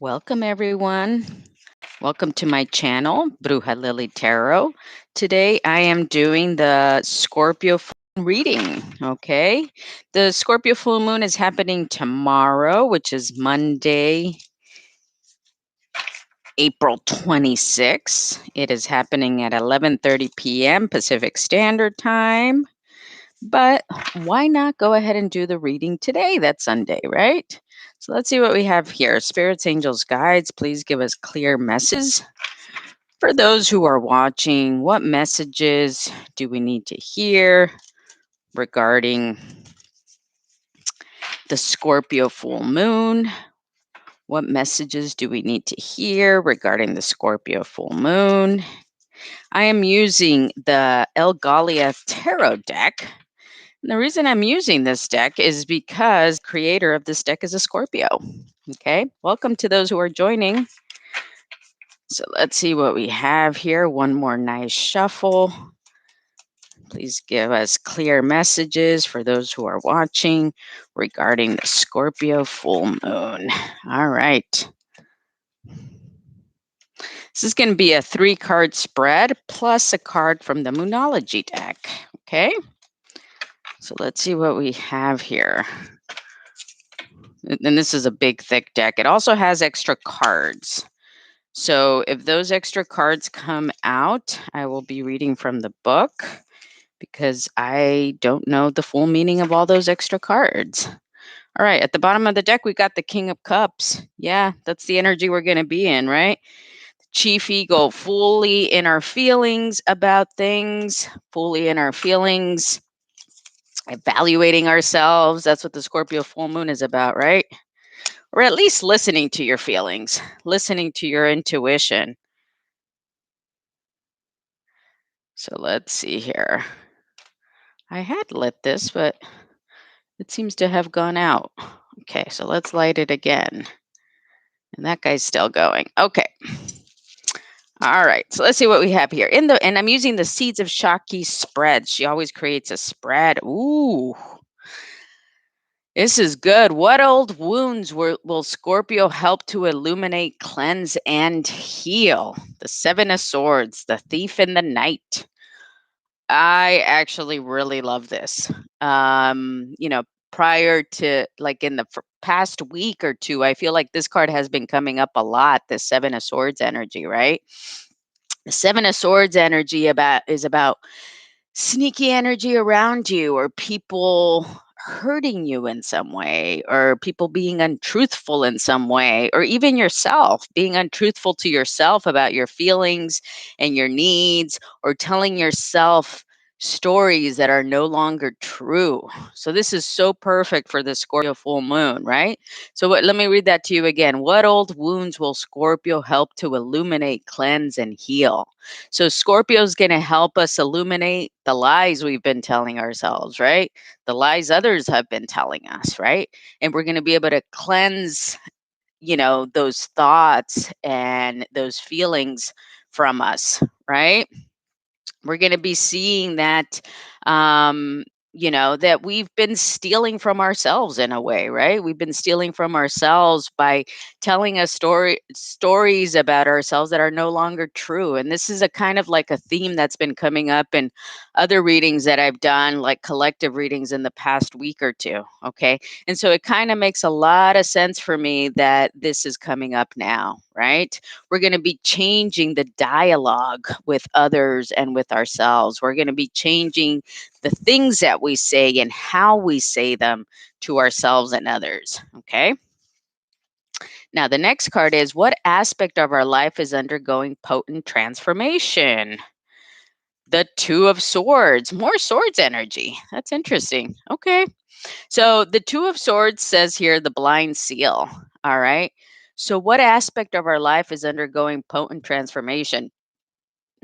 Welcome, everyone. Welcome to my channel, Bruja Lily Tarot. Today I am doing the Scorpio full moon reading. Okay. The Scorpio full moon is happening tomorrow, which is Monday, April 26th. It is happening at 11:30 p.m. Pacific Standard Time. But why not go ahead and do the reading today? That's Sunday, right? So let's see what we have here. Spirits, angels, guides, please give us clear messages. For those who are watching, what messages do we need to hear regarding the Scorpio full moon? What messages do we need to hear regarding the Scorpio full moon? I am using the El Galia Tarot deck. And the reason I'm using this deck is because the creator of this deck is a Scorpio. Okay, welcome to those who are joining. So let's see what we have here. One more nice shuffle. Please give us clear messages for those who are watching regarding the Scorpio full moon. All right. This is going to be a 3-card spread plus a card from the Moonology deck. Okay. So let's see what we have here. And this is a big, thick deck. It also has extra cards. So if those extra cards come out, I will be reading from the book because I don't know the full meaning of all those extra cards. All right, at the bottom of the deck, we got the King of Cups. Yeah, that's the energy we're going to be in, right? Chief ego, fully in our feelings about things, fully in our feelings, evaluating ourselves. That's what the Scorpio full moon is about, right? Or at least listening to your feelings, listening to your intuition. So let's see here. I had lit this, but it seems to have gone out. Okay, so let's light it again. And that guy's still going. Okay. All right, so let's see what we have here. And I'm using the Seeds of Shaki spread. She always creates a spread. Ooh, this is good. What old wounds will Scorpio help to illuminate, cleanse, and heal? The Seven of Swords, the Thief in the Night. I actually really love this. Prior to like in the past week or two, I feel like this card has been coming up a lot. The Seven of Swords energy, right? The Seven of Swords energy is about sneaky energy around you, or people hurting you in some way, or people being untruthful in some way, or even yourself being untruthful to yourself about your feelings and your needs, or telling yourself stories that are no longer true. So this is so perfect for the Scorpio full moon, right? So let me read that to you again. What old wounds will Scorpio help to illuminate, cleanse, and heal? So Scorpio is going to help us illuminate the lies we've been telling ourselves, right? The lies others have been telling us, right? And we're going to be able to cleanse, those thoughts and those feelings from us, right? We're going to be seeing that that we've been stealing from ourselves in a way, right? We've been stealing from ourselves by telling us stories about ourselves that are no longer true. And this is a kind of like a theme that's been coming up in other readings that I've done, like collective readings in the past week or two. Okay. And so it kind of makes a lot of sense for me that this is coming up now, right? We're going to be changing the dialogue with others and with ourselves. We're going to be changing the things that we say and how we say them to ourselves and others. Okay. Now, the next card is, what aspect of our life is undergoing potent transformation? The Two of Swords, more swords energy. That's interesting. Okay. So the Two of Swords says here the blind seal. All right. So what aspect of our life is undergoing potent transformation?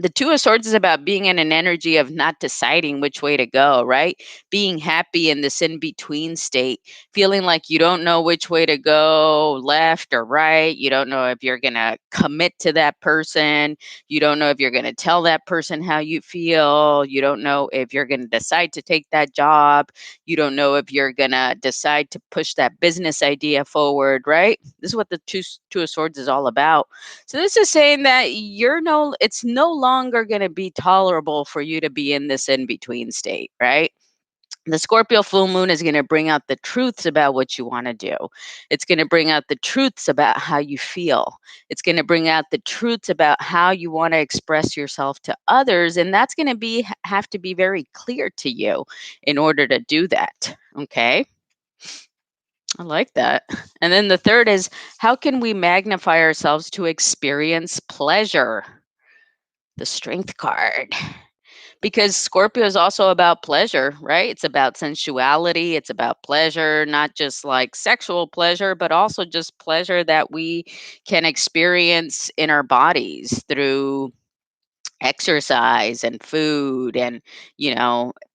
The Two of Swords is about being in an energy of not deciding which way to go, right? Being happy in this in between state, feeling like you don't know which way to go, left or right. You don't know if you're going to commit to that person. You don't know if you're going to tell that person how you feel. You don't know if you're going to decide to take that job. You don't know if you're going to decide to push that business idea forward, right? This is what the Two of Swords is all about. So this is saying that it's no longer going to be tolerable for you to be in this in between state, right? The Scorpio full moon is going to bring out the truths about what you want to do. It's going to bring out the truths about how you feel. It's going to bring out the truths about how you want to express yourself to others, and that's going to have to be very clear to you in order to do that. Okay? I like that. And then the third is, how can we magnify ourselves to experience pleasure? The Strength card. Because Scorpio is also about pleasure, right? It's about sensuality. It's about pleasure, not just like sexual pleasure, but also just pleasure that we can experience in our bodies through exercise and food and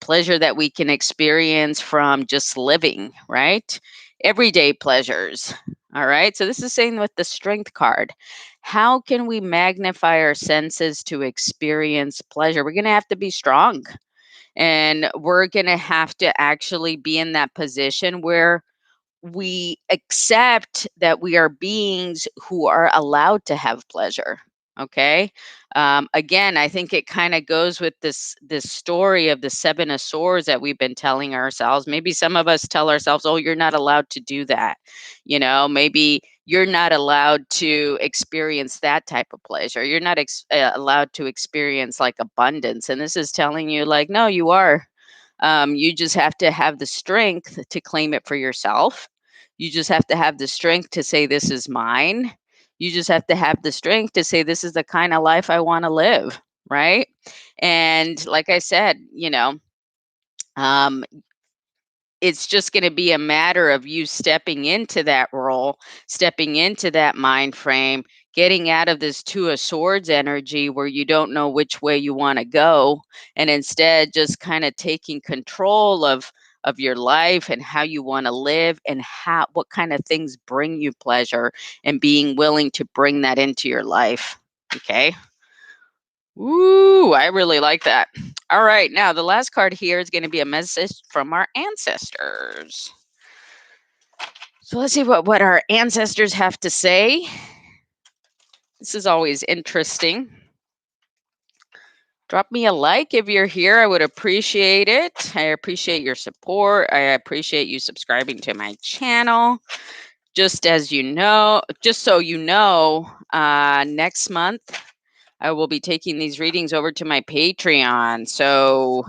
pleasure that we can experience from just living, right? Everyday pleasures. All right, so this is saying with the Strength card, how can we magnify our senses to experience pleasure? We're going to have to be strong, and we're going to have to actually be in that position where we accept that we are beings who are allowed to have pleasure. Okay. Again, I think it kind of goes with this story of the Seven of Swords that we've been telling ourselves. Maybe some of us tell ourselves, "Oh, you're not allowed to do that." Maybe you're not allowed to experience that type of pleasure. You're not allowed to experience like abundance. And this is telling you, like, no, you are. You just have to have the strength to claim it for yourself. You just have to have the strength to say, this is mine. You just have to have the strength to say, this is the kind of life I want to live. Right. And like I said, um, it's just going to be a matter of you stepping into that role, stepping into that mind frame, getting out of this Two of Swords energy where you don't know which way you want to go, and instead just kind of taking control of your life and how you want to live and what kind of things bring you pleasure, and being willing to bring that into your life. Okay. Ooh, I really like that. All right, now the last card here is going to be a message from our ancestors. So let's see what our ancestors have to say. This is always interesting. Drop me a like if you're here. I would appreciate it. I appreciate your support. I appreciate you subscribing to my channel. Just so you know, next month I will be taking these readings over to my Patreon. So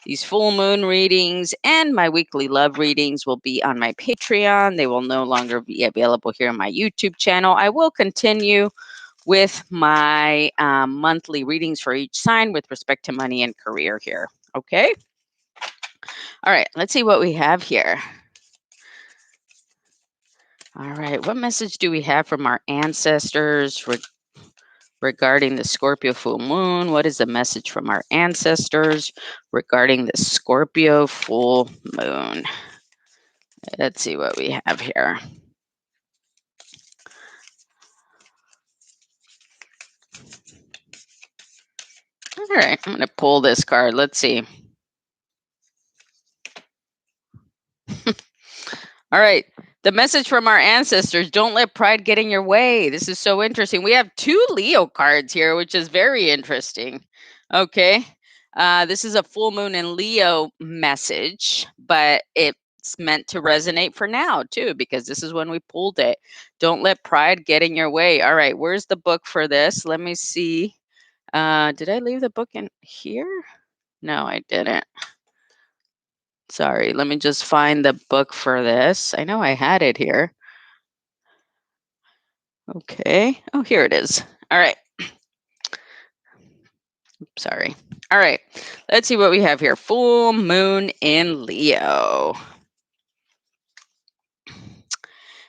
these full moon readings and my weekly love readings will be on my Patreon. They will no longer be available here on my YouTube channel. I will continue with my monthly readings for each sign with respect to money and career here. Okay. All right. Let's see what we have here. All right. What message do we have from our ancestors regarding the Scorpio full moon? What is the message from our ancestors regarding the Scorpio full moon? Let's see what we have here. All right, I'm going to pull this card. Let's see. All right. The message from our ancestors: don't let pride get in your way. This is so interesting. We have two Leo cards here, which is very interesting. Okay. This is a full moon in Leo message, but it's meant to resonate for now too, because this is when we pulled it. Don't let pride get in your way. All right. Where's the book for this? Let me see. Did I leave the book in here? No, I didn't. Sorry, let me just find the book for this. I know I had it here. Okay. Oh, here it is. All right. Sorry. All right. Let's see what we have here. Full moon in Leo.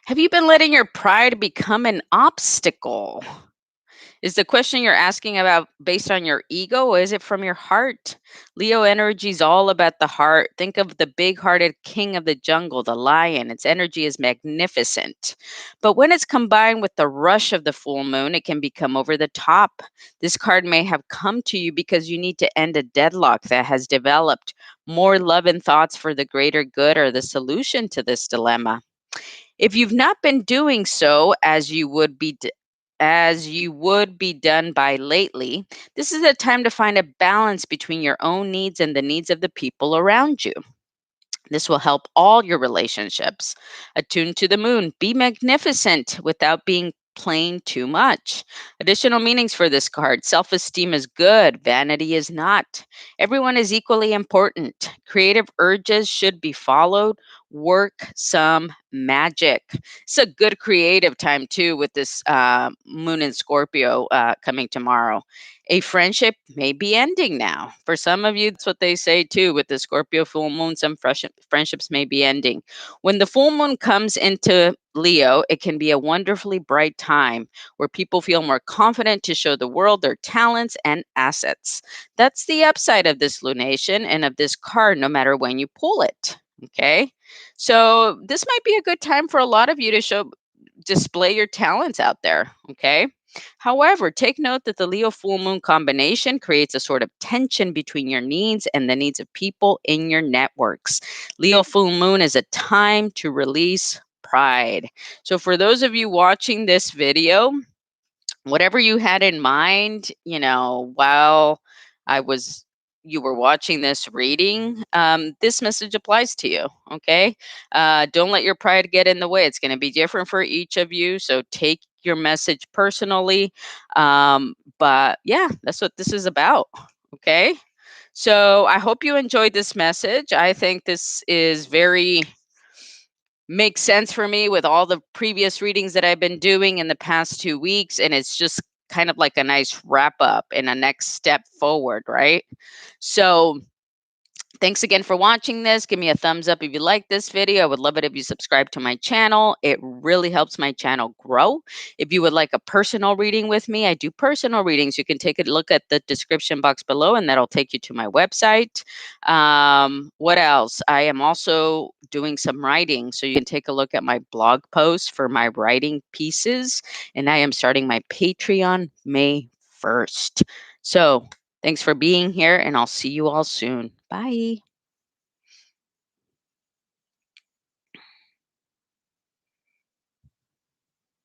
Have you been letting your pride become an obstacle? Is the question you're asking about based on your ego, or is it from your heart? Leo energy is all about the heart. Think of the big hearted king of the jungle, the lion. Its energy is magnificent. But when it's combined with the rush of the full moon, it can become over the top. This card may have come to you because you need to end a deadlock that has developed more love and thoughts for the greater good or the solution to this dilemma. If you've not been doing so as you would be done by lately, this is a time to find a balance between your own needs and the needs of the people around you. This will help all your relationships. Attune to the moon. Be magnificent without being plain too much. Additional meanings for this card: self esteem is good, vanity is not. Everyone is equally important. Creative urges should be followed. Work some magic. It's a good creative time too with this moon in Scorpio coming tomorrow. A friendship may be ending now. For some of you, that's what they say too with the Scorpio full moon. Some friendships may be ending. When the full moon comes into Leo, it can be a wonderfully bright time where people feel more confident to show the world their talents and assets. That's the upside of this lunation and of this card, no matter when you pull it. Okay. So this might be a good time for a lot of you to display your talents out there. Okay. However, take note that the Leo full moon combination creates a sort of tension between your needs and the needs of people in your networks. Leo full moon is a time to release pride. So, for those of you watching this video, whatever you had in mind, while I was you were watching this reading, this message applies to you. Okay, don't let your pride get in the way. It's going to be different for each of you, so take your message personally. But yeah, that's what this is about. Okay, so I hope you enjoyed this message. I think this is very makes sense for me with all the previous readings that I've been doing in the past 2 weeks. And it's just kind of like a nice wrap up and a next step forward, right? So, thanks again for watching this. Give me a thumbs up if you like this video. I would love it if you subscribe to my channel. It really helps my channel grow. If you would like a personal reading with me, I do personal readings. You can take a look at the description box below, and that'll take you to my website. What else? I am also doing some writing, so you can take a look at my blog posts for my writing pieces. And I am starting my Patreon May 1st. So, thanks for being here, and I'll see you all soon. Bye.